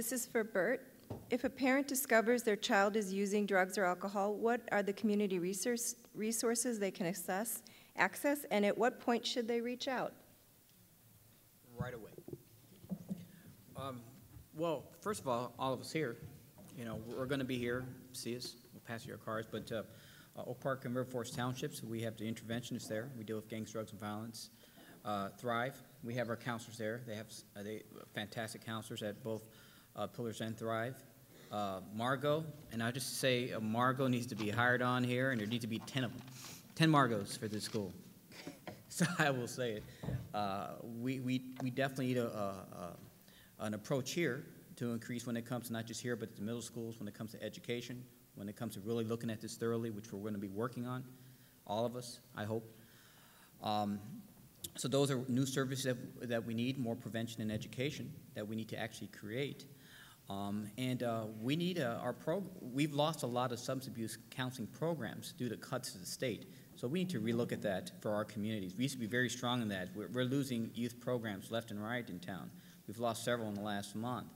This is for Bert. If a parent discovers their child is using drugs or alcohol, what are the community resources they can access, and at what point should they reach out? Right away. Well, first of all of us here, you know, we're going to be here. See us. We'll pass you our cards. But Oak Park and River Forest Townships, we have the interventionists there. We deal with gangs, drugs, and violence. Thrive, we have our counselors there. They have fantastic counselors at both Pillars and Thrive. Margot, and I just say Margot needs to be hired on here, and there need to be 10 of them. 10 Margos for this school. So I will say it. We definitely need an approach here to increase when it comes to not just here, but the middle schools, when it comes to education, when it comes to really looking at this thoroughly, which we're going to be working on, all of us, I hope. So those are new services that we need, more prevention and education that we need to actually create. We need we've lost a lot of substance abuse counseling programs due to cuts to the state. So we need to relook at that for our communities. We used to be very strong in that. We're losing youth programs left and right in town. We've lost several in the last month.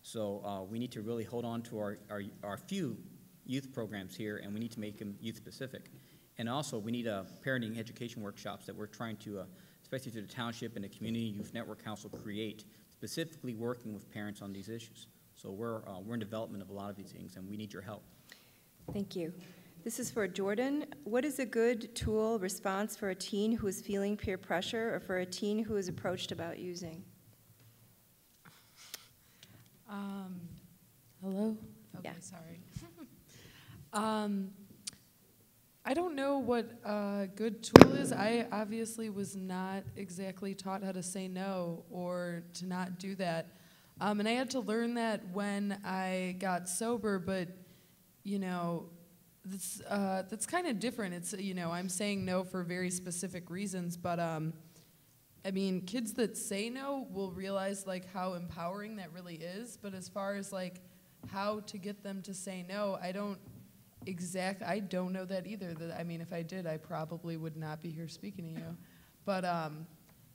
So we need to really hold on to our few youth programs here, and we need to make them youth-specific. And also, we need parenting education workshops that we're trying to, especially through the township and the Community Youth Network Council, create, specifically working with parents on these issues. So we're in development of a lot of these things, and we need your help. Thank you. This is for Jordan. What is a good tool response for a teen who is feeling peer pressure or for a teen who is approached about using? Hello? Okay, yeah. Sorry. I don't know what a good tool is. I obviously was not exactly taught how to say no or to not do that. And I had to learn that when I got sober, but, you know, that's kind of different. It's, you know, I'm saying no for very specific reasons, but I mean, kids that say no will realize like how empowering that really is, but as far as like how to get them to say no, I don't know that either. I mean, if I did, I probably would not be here speaking to you. But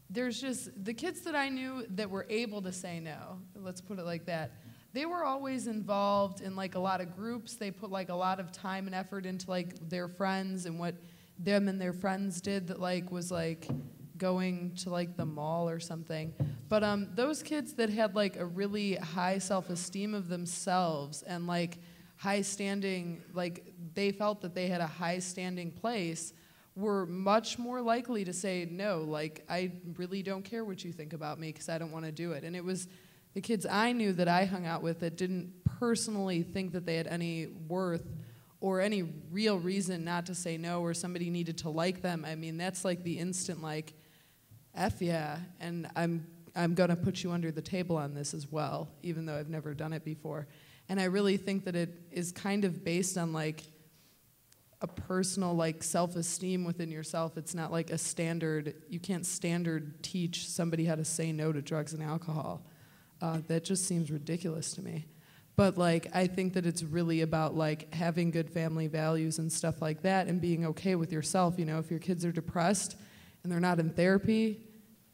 there's just, the kids that I knew that were able to say no, let's put it like that, they were always involved in like a lot of groups. They put like a lot of time and effort into like their friends and what them and their friends did that like was like going to like the mall or something. But those kids that had like a really high self-esteem of themselves and like high standing, like they felt that they had a high standing place, were much more likely to say no, like I really don't care what you think about me because I don't want to do it. And it was the kids I knew that I hung out with that didn't personally think that they had any worth or any real reason not to say no, or somebody needed to like them. I mean, that's like the instant like, F yeah, and I'm gonna put you under the table on this as well, even though I've never done it before. And I really think that it is kind of based on like a personal like self-esteem within yourself. It's not like a standard, you can't standard teach somebody how to say no to drugs and alcohol. That just seems ridiculous to me. But like, I think that it's really about like having good family values and stuff like that and being okay with yourself. You know, if your kids are depressed and they're not in therapy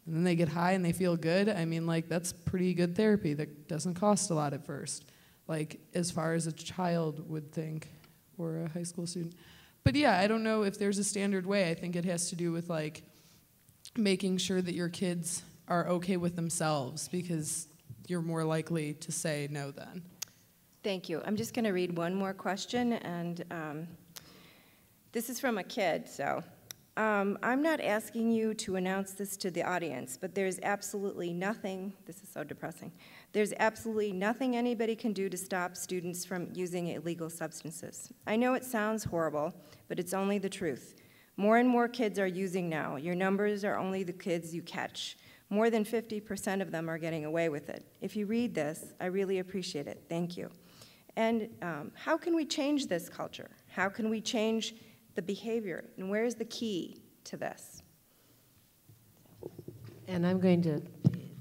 and then they get high and they feel good, I mean like that's pretty good therapy that doesn't cost a lot at first. Like as far as a child would think or a high school student. But yeah, I don't know if there's a standard way. I think it has to do with like making sure that your kids are okay with themselves because you're more likely to say no then. Thank you. I'm just going to read one more question, and this is from a kid, so I'm not asking you to announce this to the audience, but there's absolutely nothing, this is so depressing, there's absolutely nothing anybody can do to stop students from using illegal substances. I know it sounds horrible, but it's only the truth. More and more kids are using now. Your numbers are only the kids you catch. More than 50% of them are getting away with it. If you read this, I really appreciate it. Thank you. And how can we change this culture? How can we change the behavior? And where is the key to this? And I'm going to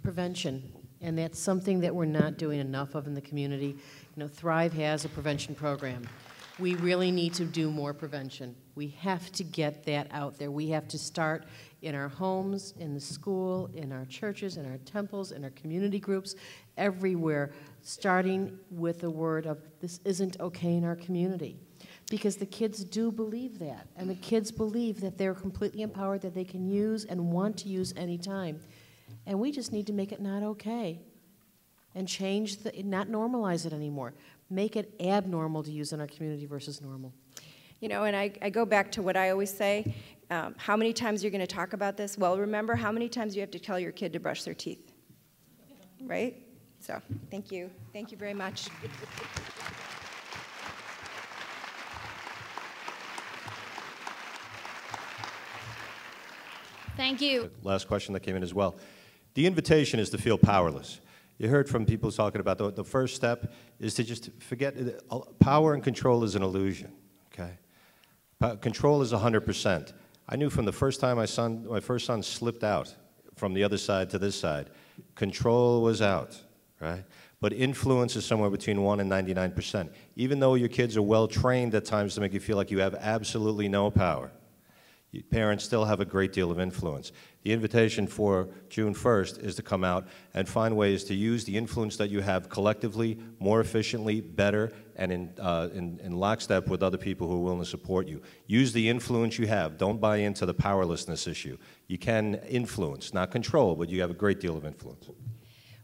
prevention. And that's something that we're not doing enough of in the community. You know, Thrive has a prevention program. We really need to do more prevention. We have to get that out there. We have to start in our homes, in the school, in our churches, in our temples, in our community groups. everywhere, starting with the word of this isn't okay in our community. Because the kids do believe that, and the kids believe that they're completely empowered, that they can use and want to use anytime. And we just need to make it not okay and change not normalize it anymore. Make it abnormal to use in our community versus normal. You know, and I go back to what I always say, how many times you're going to talk about this? Well, remember how many times you have to tell your kid to brush their teeth, right? So, thank you. Thank you very much. Thank you. Last question that came in as well. The invitation is to feel powerless. You heard from people talking about the first step is to just forget, power and control is an illusion, okay? Control is 100%. I knew from the first time my first son slipped out from the other side to this side, control was out, right? But influence is somewhere between 1 and 99%. Even though your kids are well trained at times to make you feel like you have absolutely no power, parents still have a great deal of influence. The invitation for June 1st is to come out and find ways to use the influence that you have collectively, more efficiently, better, and in lockstep with other people who are willing to support you. Use the influence you have. Don't buy into the powerlessness issue. You can influence, not control, but you have a great deal of influence.